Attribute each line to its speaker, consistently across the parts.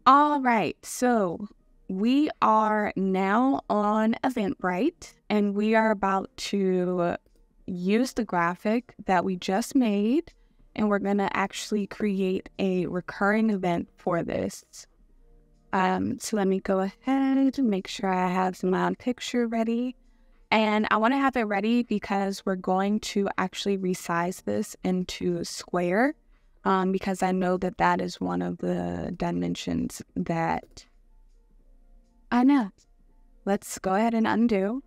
Speaker 1: All right, so we are now on EventBrite, and we are about to use the graphic that we just made, and we're going to actually create a recurring event for this. So let me go ahead and make sure I have my picture ready. And I want to have it ready because we're going to actually resize this into a square. Because I know that that is one of the dimensions that I know. Let's go ahead and undo.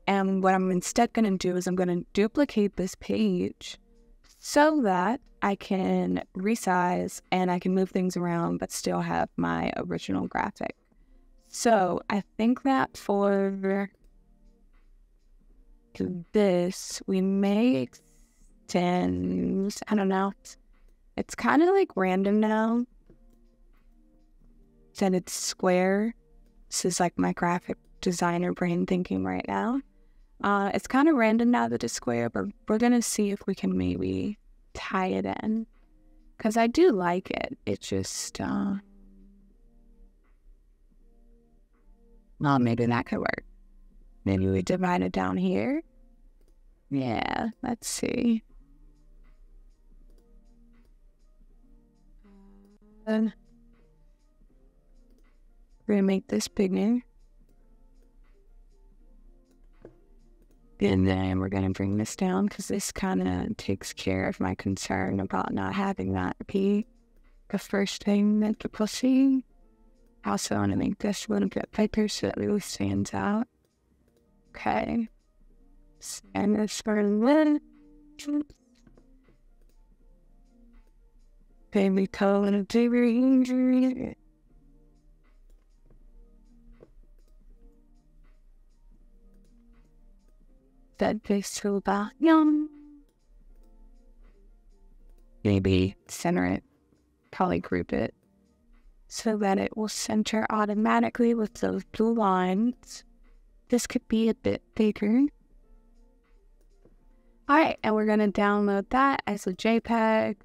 Speaker 1: And what I'm instead going to do is I'm going to duplicate this page so that I can resize and I can move things around but still have my original graphic. So I think that for this, we may extend, I don't know. It's kind of like random now. Said it's square. This is like my graphic designer brain thinking right now. It's kind of random now that it's square, but we're going to see if we can maybe tie it in. Because I do like it. It's just, well, maybe that could work. Maybe we divide it down here. Yeah, let's see. We're going to make this bigger. And then we're going to bring this down because this kind of takes care of my concern about not having that be the first thing that people see. I also want to make this a little bit bigger so it really stands out. Okay. And this for a little. Baby toe and a baby. That face to about young. Maybe center it, probably group it so that it will center automatically with those blue lines. This could be a bit bigger. All right, and we're going to download that as a JPEG.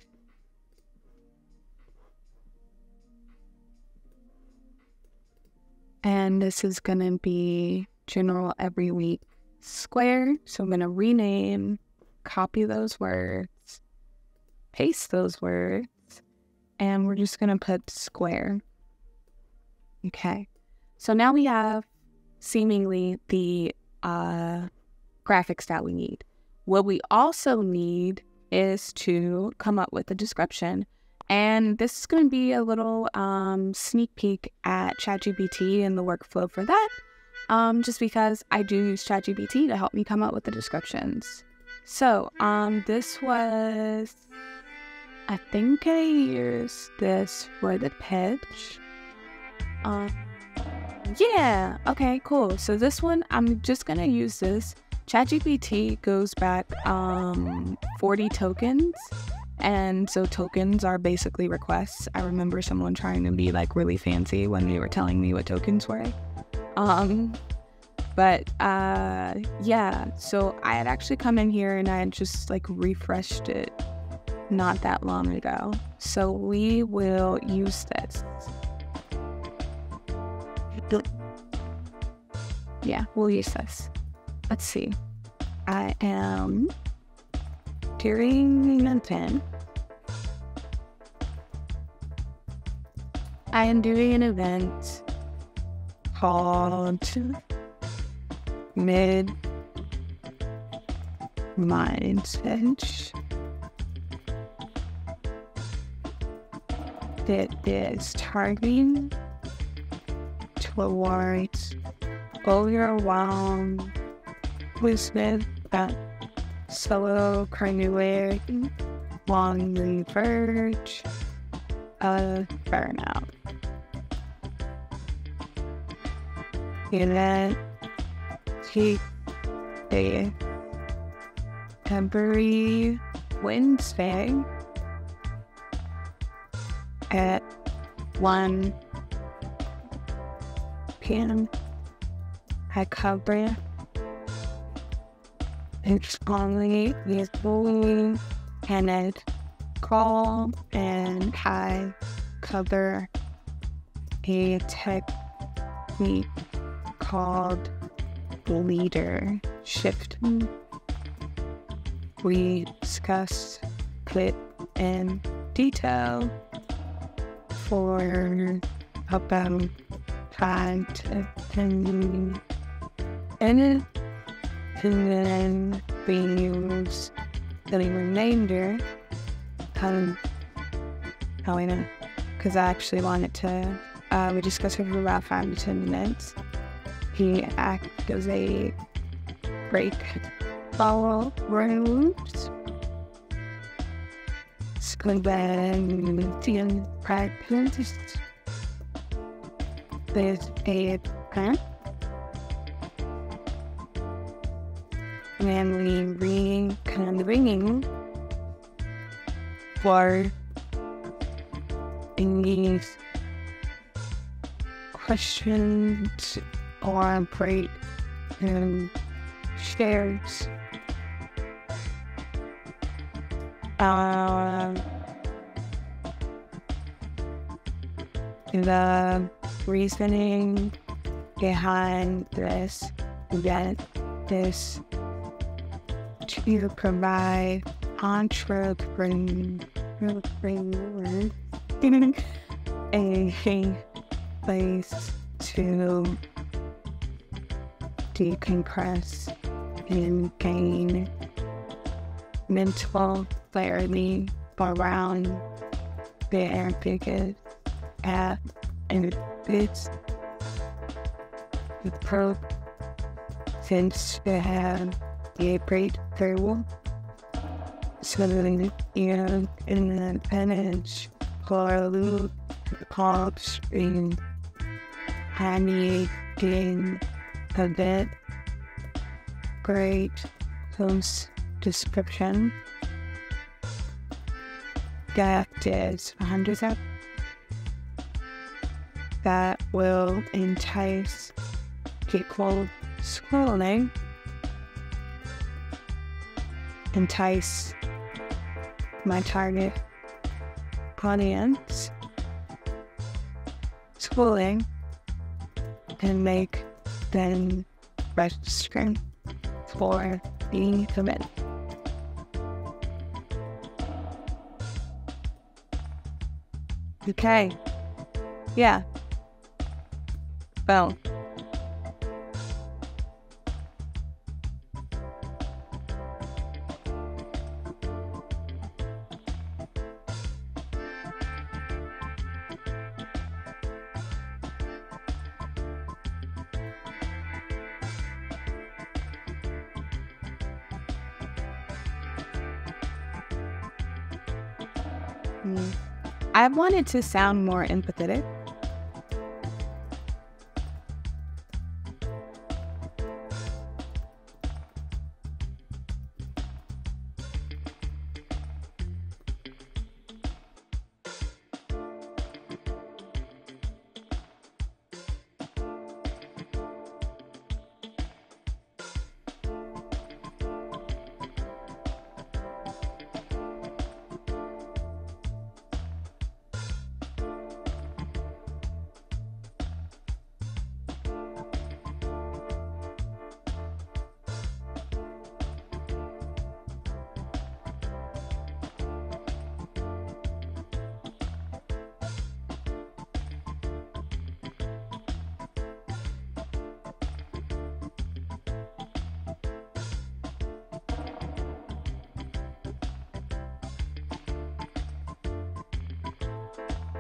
Speaker 1: And this is going to be general every week square. So I'm going to rename, copy those words, paste those words, and we're just going to put square. Okay. So now we have seemingly the graphics that we need. What we also need is to come up with a description. And this is going to be a little sneak peek at ChatGPT and the workflow for that, just because I do use ChatGPT to help me come up with the descriptions. So this was, I think I used this for the pitch. Yeah, okay, cool. So this one, I'm just going to use this. ChatGPT goes back 40 tokens. And so tokens are basically requests. I remember someone trying to be like really fancy when they were telling me what tokens were. Yeah, so I had actually come in here and I had just like refreshed it not that long ago. So we will use this. Yeah, we'll use this. Let's see. I am doing an event. I am doing an event called Mid-Mindset. It is targeting towards overwhelm, wisdom, solopreneur on the verge of burnout. And then take a every Wednesday at 1 p.m. I cover it's only useful and it call and I cover a technique called leadership. We discuss it in detail for about 5 to 10 minutes, and then we use the remainder. Because I actually wanted to, we discussed it for about 5 to 10 minutes. He acts as a break follow rooms. So then the practice, there's a plan. And we reconvene for any questions or break and shares. The reasoning behind this event is to provide entrepreneurs a place to decompress and gain mental clarity around their biggest app, and it's the pro since they have a breakthrough. So then you independence for loop pops in honey in event great post description that is 100 that will entice people scrolling, entice my target audience scrolling, and make them register for the event. Okay. Yeah. Well. I wanted to sound more empathetic.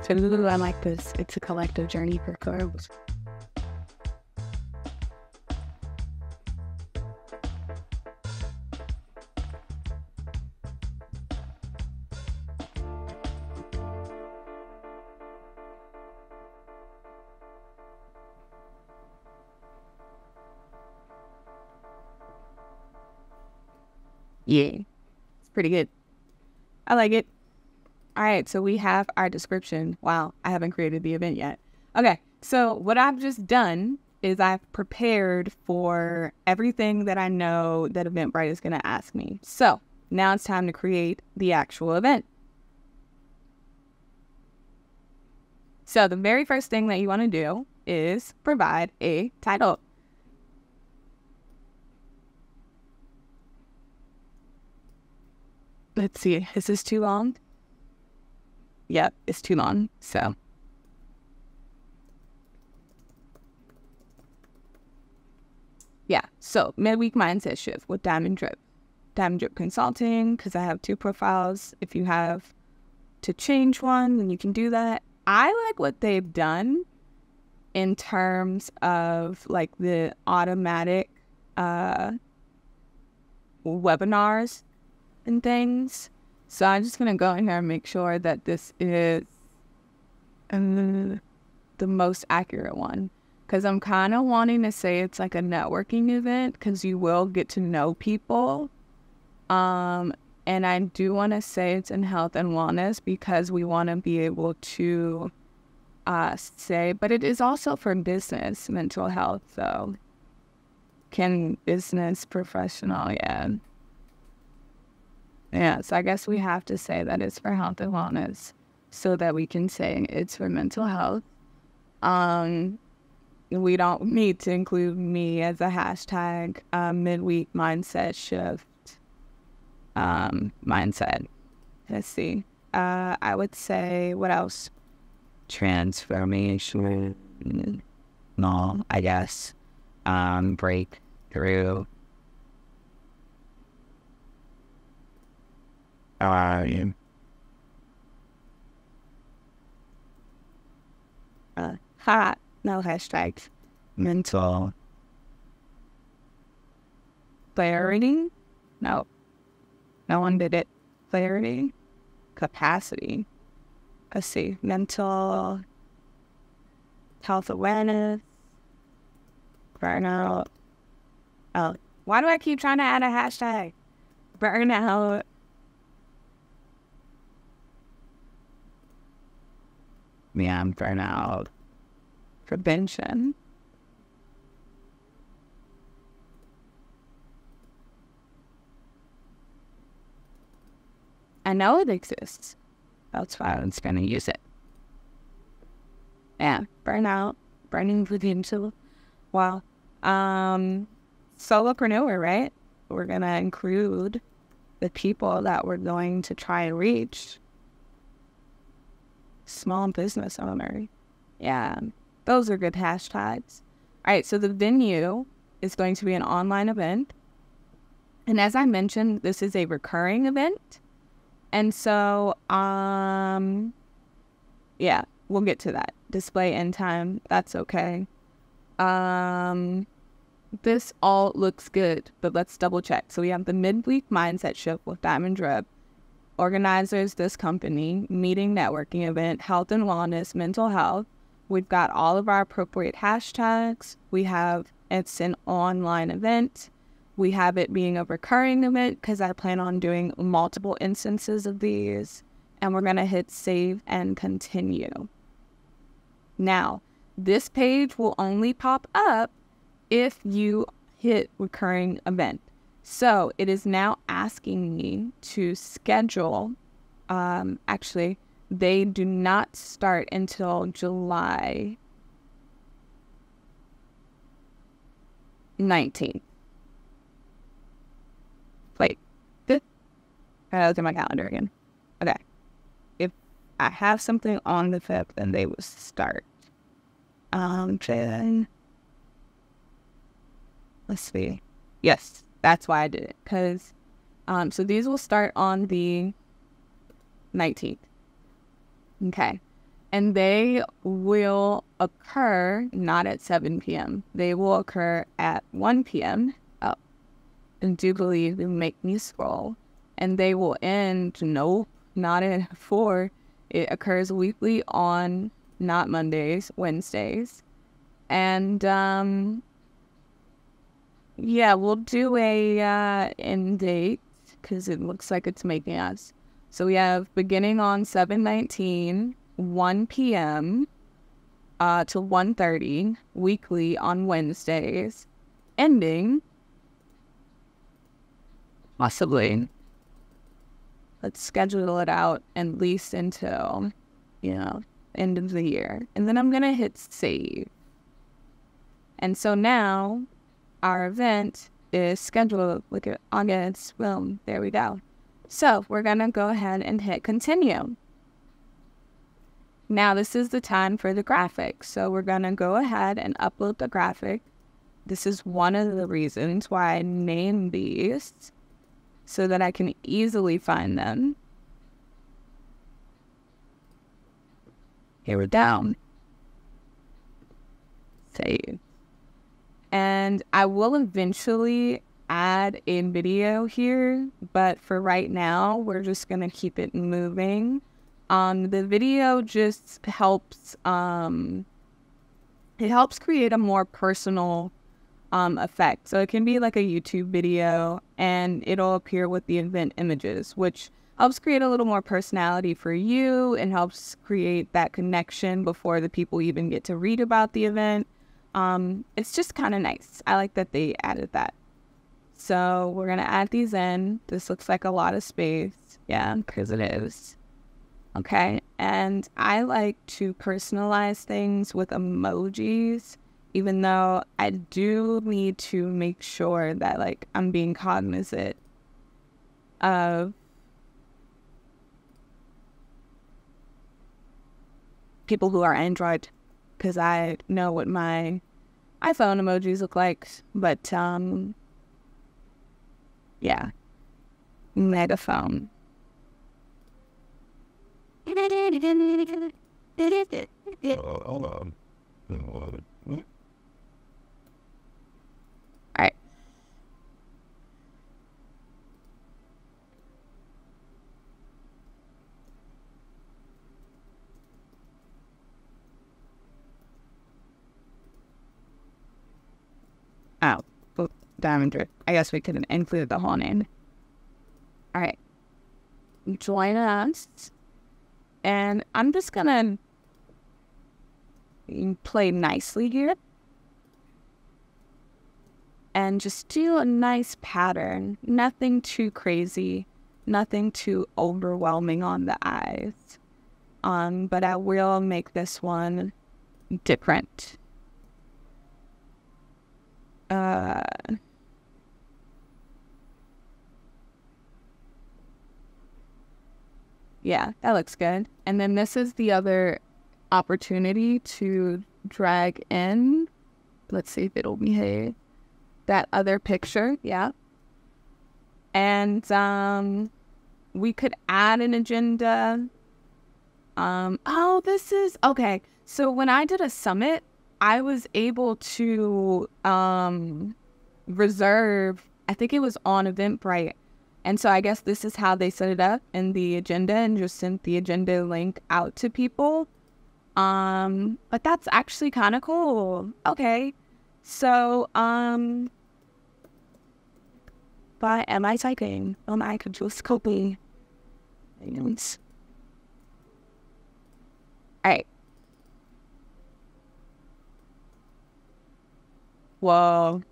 Speaker 1: So I like this. It's a collective journey for girls. Yeah, it's pretty good. I like it. All right, so we have our description. Wow, I haven't created the event yet. Okay, so what I've just done is I've prepared for everything that I know that EventBrite is going to ask me. So now it's time to create the actual event. So the very first thing that you want to do is provide a title. Let's see, is this too long? Yep, it's too long. So yeah, so midweek mindset shift with Diamond Drip. Diamond Drip Consulting, because I have 2 profiles. If you have to change one, then you can do that. I like what they've done in terms of like the automatic webinars and things. So I'm just going to go in there and make sure that this is the most accurate one. Because I'm kind of wanting to say it's like a networking event, because you will get to know people. And I do want to say it's in health and wellness, because we want to be able to say, but it is also for business, mental health. So can business professional, yeah, so I guess we have to say that it's for health and wellness so that we can say it's for mental health. We don't need to include me as a hashtag. Midweek mindset shift mindset. Let's see. I would say, what else? Transformation. No, I guess. Breakthrough. No hashtags. Mental clarity. No one did it. Clarity. Capacity. Let's see. Mental health awareness. Burnout. Oh, why do I keep trying to add a hashtag? Burnout. Yeah, burnout. Prevention. I know it exists. That's why I was going to use it. Yeah, burnout, burning potential. Well, solopreneur, right? We're going to include the people that we're going to try and reach. Small business owner. Yeah, those are good hashtags. All right, so the venue is going to be an online event. And as I mentioned, this is a recurring event. And so, yeah, we'll get to that. Display end time, that's okay. This all looks good, but let's double check. So we have the midweek mindset shift with Diamond Drip. Organizers, this company, meeting, networking event, health and wellness, mental health. We've got all of our appropriate hashtags. We have it's an online event. We have it being a recurring event because I plan on doing multiple instances of these. And we're going to hit save and continue. Now, this page will only pop up if you hit recurring event. So it is now asking me to schedule. Actually, they do not start until July 19th. Wait, I look at my calendar again. Okay. If I have something on the 5th, then they will start. Then let's see. Yes, that's why I did it. Because, so these will start on the 19th. Okay. And they will occur not at 7 p.m. They will occur at 1 p.m. Oh, and do believe they make me scroll. And they will end, nope, not at 4. It occurs weekly on not Mondays, Wednesdays. And, yeah, we'll do a end date because it looks like it's making us. So we have beginning on 7/19, 1 p.m. To 1:30, weekly on Wednesdays, ending possibly. Let's schedule it out at least until, end of the year. And then I'm going to hit save. And so now our event is scheduled. Look at August. Boom. There we go. So we're going to go ahead and hit continue. Now this is the time for the graphic. So we're going to go ahead and upload the graphic. This is one of the reasons why I named these, so that I can easily find them. Here we're down. Save. And I will eventually add a video here, but for right now, we're just going to keep it moving. The video just helps, it helps create a more personal effect. So it can be like a YouTube video and it'll appear with the event images, which helps create a little more personality for you and helps create that connection before the people even get to read about the event. It's just kind of nice. I like that they added that. So we're going to add these in. This looks like a lot of space. Yeah, because it is. Okay. And I like to personalize things with emojis, even though I do need to make sure that like I'm being cognizant of people who are Android, because I know what my iPhone emojis look like. But yeah, megaphone.
Speaker 2: Hold on.
Speaker 1: All right. Oh, Diamond Drip. I guess we couldn't include the whole name. All right. Join us. And I'm just going to play nicely here. And just do a nice pattern. Nothing too crazy. Nothing too overwhelming on the eyes. But I will make this one different. Yeah, that looks good. And then this is the other opportunity to drag in. Let's see if it'll behave. That other picture, yeah. And we could add an agenda. Oh, this is okay. So when I did a summit, I was able to reserve, I think it was on EventBrite. And so I guess this is how they set it up in the agenda and just sent the agenda link out to people. But that's actually kind of cool. Okay. So, but am I typing? Oh my, I could just copy. All right. Whoa.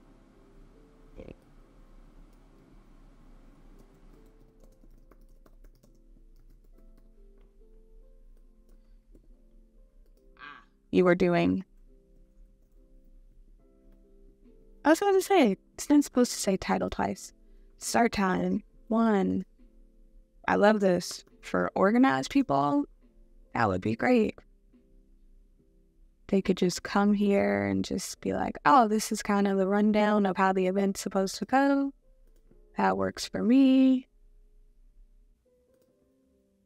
Speaker 1: You were doing. I was going to say, it's not supposed to say title twice. Start time, 1. I love this. For organized people, that would be great. They could just come here and just be like, oh, this is kind of the rundown of how the event's supposed to go. That works for me.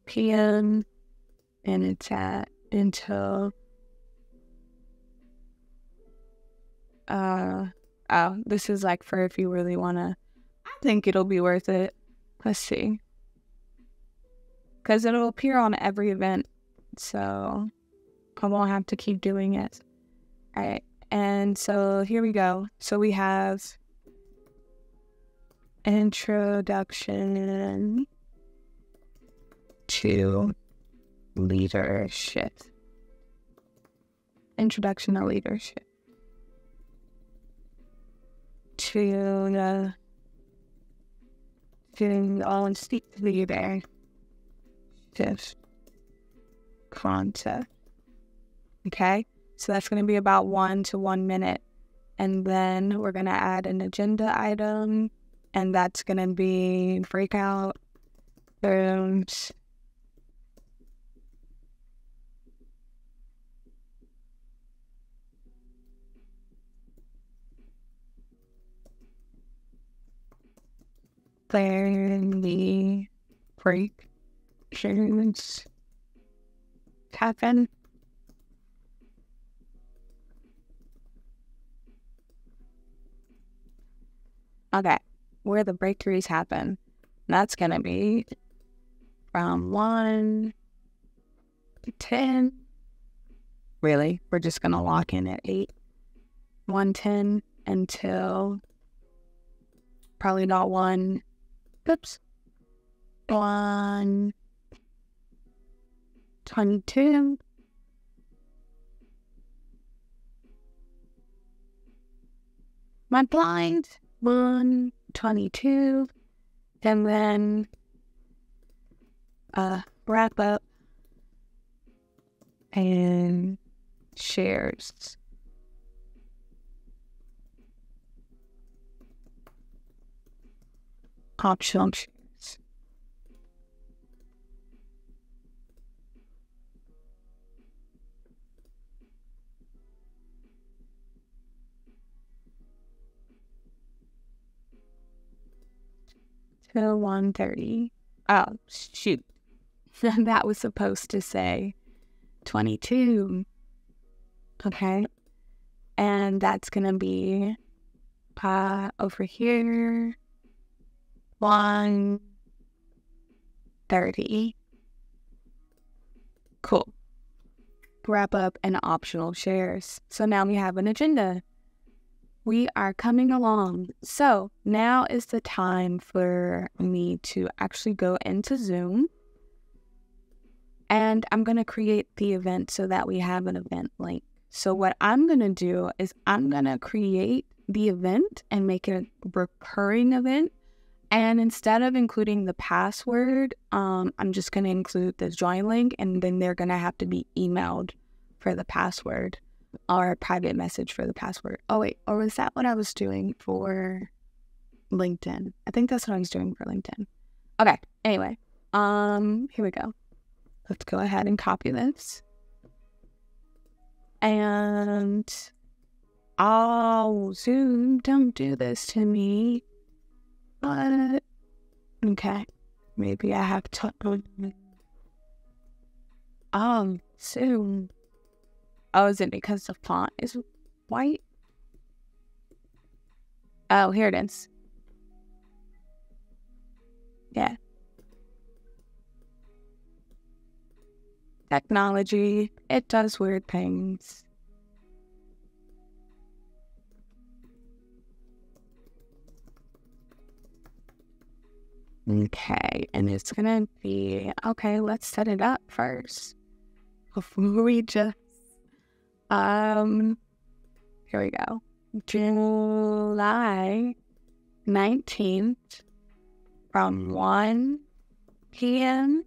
Speaker 1: PM, and it's at until... oh, this is like for if you really want to. I think it'll be worth it. Let's see. Because it'll appear on every event. So I won't have to keep doing it. All right. And so here we go. So we have introduction to leadership. Introduction to leadership. To all speak leader. Concept. Okay, so that's going to be about 1 to 1 minute. And then we're going to add an agenda item, and that's going to be breakout rooms. Then the break rooms happen. Okay, where the breakthroughs happen, that's going to be from 1 to 10. Really, we're just going to lock in at 8, 110 until probably not 122. My blind 122, and then wrap up and shares. Optional shares. Till 1:30. Oh, shoot. That was supposed to say 22. Okay. And that's going to be over here 1:30. Cool. Wrap up and optional shares. So now we have an agenda. We are coming along. So now is the time for me to actually go into Zoom. And I'm going to create the event so that we have an event link. So what I'm going to do is I'm going to create the event and make it a recurring event. And instead of including the password, I'm just going to include the join link, and then they're going to have to be emailed for the password or a private message for the password. Oh, wait. Or was that what I was doing for LinkedIn? I think that's what I was doing for LinkedIn. Okay. Anyway, here we go. Let's go ahead and copy this. And Zoom, don't do this to me. But, okay. Maybe I have to. Zoom. Oh, is it because the font is white? Oh, here it is. Yeah. Technology, it does weird things. Okay, and it's gonna be, okay, let's set it up first. Before we just, here we go. July 19th from 1 p.m.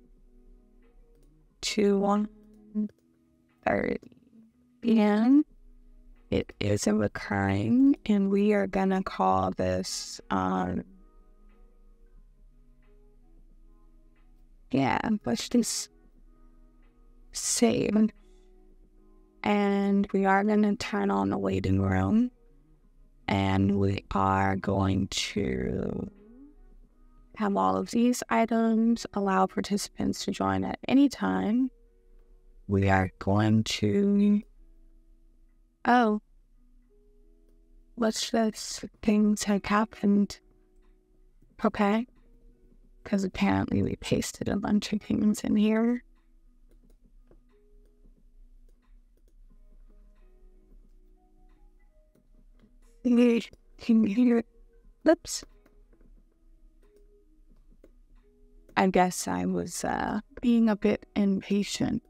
Speaker 1: to 1:30 p.m. It is a recurring, and we are gonna call this, let's just save. And we are gonna turn on the waiting room, and we are going to have all of these items, allow participants to join at any time. We are going to, what's this? Things have happened. Okay. Because apparently we pasted a bunch of things in here. Oops. I guess I was being a bit impatient.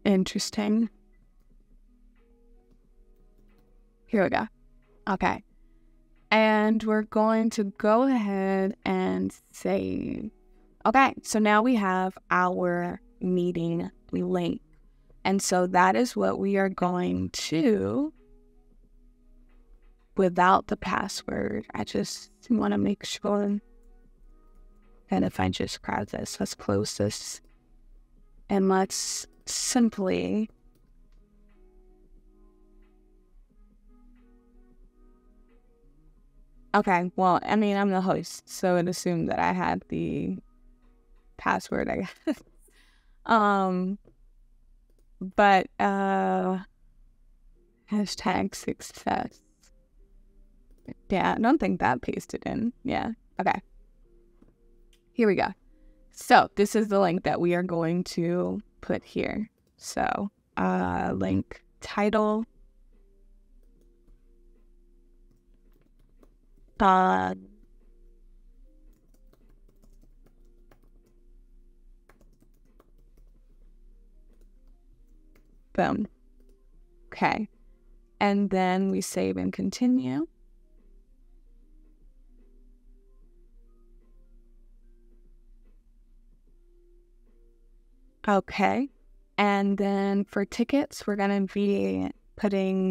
Speaker 1: Interesting. Here we go. Okay. And we're going to go ahead and save. Okay, so now we have our meeting link. And so that is what we are going to, without the password. I just want to make sure that if I just grab this, let's close this. And let's simply okay, well, I mean, I'm the host, so it assumed that I had the password, I guess. But hashtag success. Yeah, I don't think that pasted in. Yeah, okay. Here we go. So this is the link that we are going to put here. So link title. Boom. Okay. And then we save and continue. Okay. And then for tickets, we're going to be putting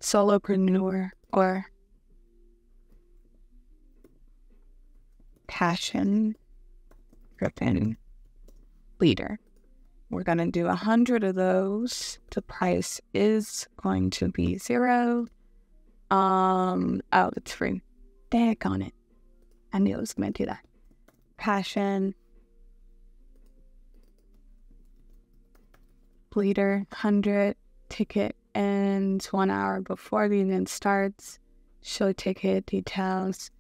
Speaker 1: solopreneur or passion-driven leader. We're going to do 100 of those. The price is going to be $0. Oh, it's free. Dag on it. I knew it was going to do that. Passion leader, 100 ticket ends 1 hour before the event starts. Show ticket details.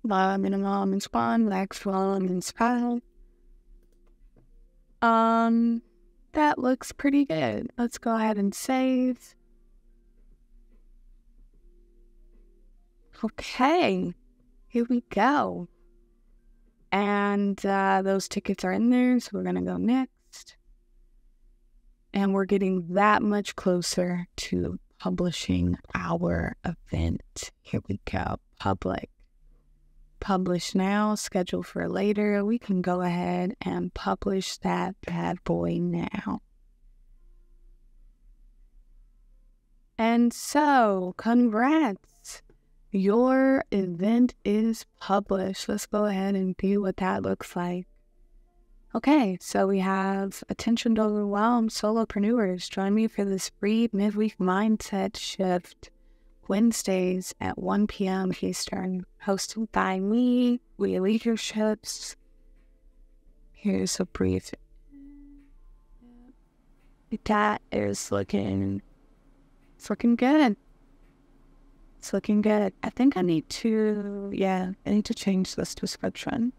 Speaker 1: Minimum and spawn, next one and spawn. That looks pretty good. Let's go ahead and save. Okay, here we go. And those tickets are in there, so we're gonna go next. And we're getting that much closer to publishing our event. Here we go, public. Publish now, schedule for later. We can go ahead and publish that bad boy now. And so, congrats. Your event is published. Let's go ahead and view what that looks like. Okay, so we have attention to overwhelmed solopreneurs. Join me for this free midweek mindset shift. Wednesdays at 1 p.m. Eastern, hosted by me, We Leaderships. Here's a brief. That is looking, it's looking good. It's looking good. I think I need to, I need to change this description.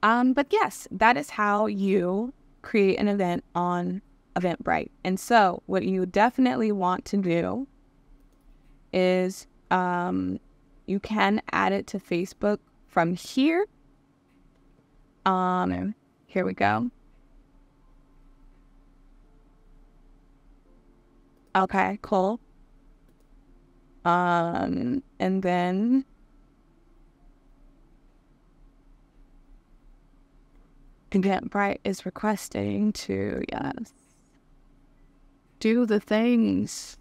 Speaker 1: But yes, that is how you create an event on EventBrite. And so what you definitely want to do is you can add it to Facebook from here. Here we go. Okay, cool. And then EventBrite is requesting to, yes, do the things.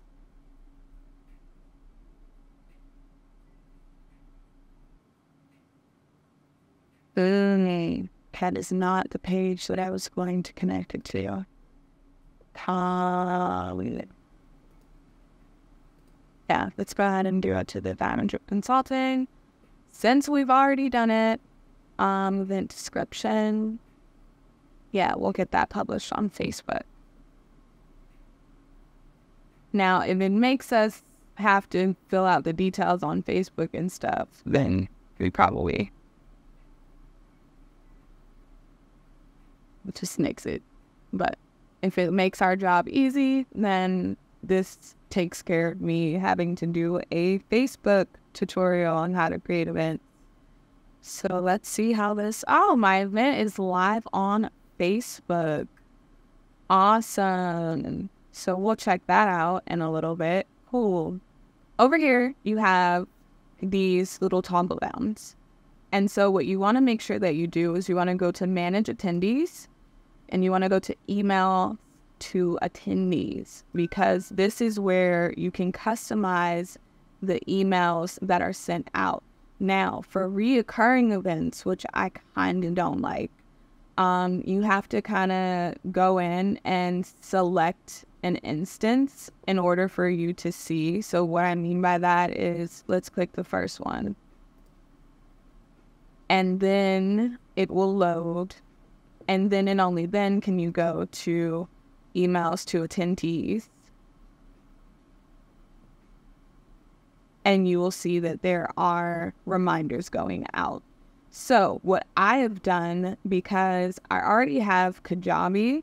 Speaker 1: That is not the page that I was going to connect it to. Yeah, let's go ahead and do it to the advantage of consulting. Since we've already done it, event description. Yeah, we'll get that published on Facebook. Now, if it makes us have to fill out the details on Facebook and stuff, then we probably just nix it. But if it makes our job easy, then this takes care of me having to do a Facebook tutorial on how to create events. So let's see how this... Oh, my event is live on Facebook. Awesome. So we'll check that out in a little bit. Cool. Over here, you have these little toggle downs. And so what you want to make sure that you do is you want to go to Manage Attendees, and you want to go to Email to Attendees, because this is where you can customize the emails that are sent out. Now, for reoccurring events, which I kind of don't like, you have to kind of go in and select an instance in order for you to see. So what I mean by that is, let's click the first one. And then it will load. And then and only then can you go to emails to attendees. And you will see that there are reminders going out. So what I have done, because I already have Kajabi,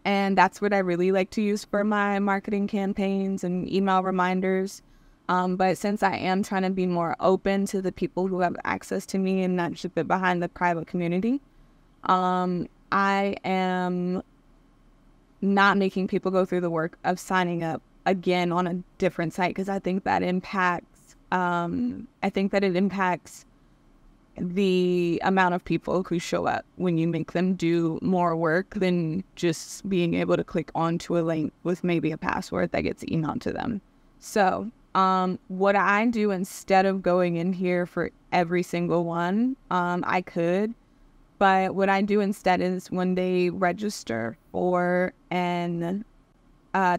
Speaker 1: and that's what I really like to use for my marketing campaigns and email reminders. But since I am trying to be more open to the people who have access to me and not just behind the private community, I am not making people go through the work of signing up again on a different site, because I think that impacts, it impacts the amount of people who show up when you make them do more work than just being able to click onto a link with maybe a password that gets emailed to them. So what I do instead of going in here for every single one, I could, but what I do instead is when they register for an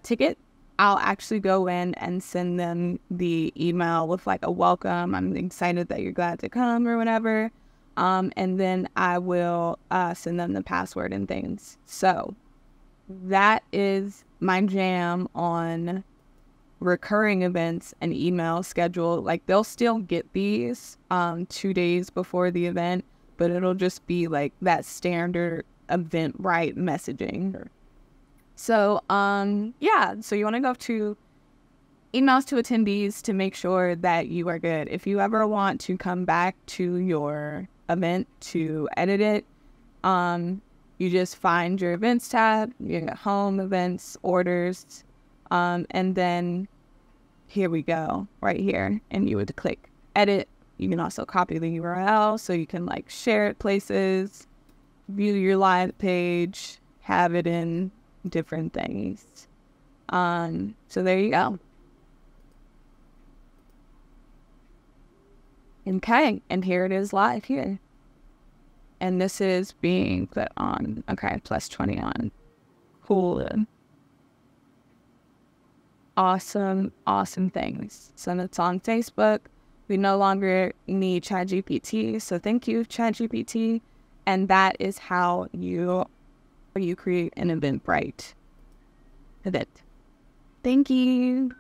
Speaker 1: ticket, I'll actually go in and send them the email with like a welcome. I'm excited that you're glad to come or whatever. And then I will send them the password and things. So that is my jam on recurring events and email schedule. Like, they'll still get these 2 days before the event, but it'll just be like that standard EventBrite messaging. So, yeah, so you want to go to emails to attendees to make sure that you are good. If you ever want to come back to your event to edit it, you just find your events tab, you get home, events, orders, and then here we go, right here, and you would click edit. You can also copy the URL so you can like share it places, view your live page, have it in different things. So there you go. Okay, and here it is live here. And this is being put on. Okay, plus 20 on. Cool. Awesome, awesome things. So it's on Facebook. We no longer need ChatGPT. So thank you, ChatGPT. And that is how you create an EventBrite event. Thank you.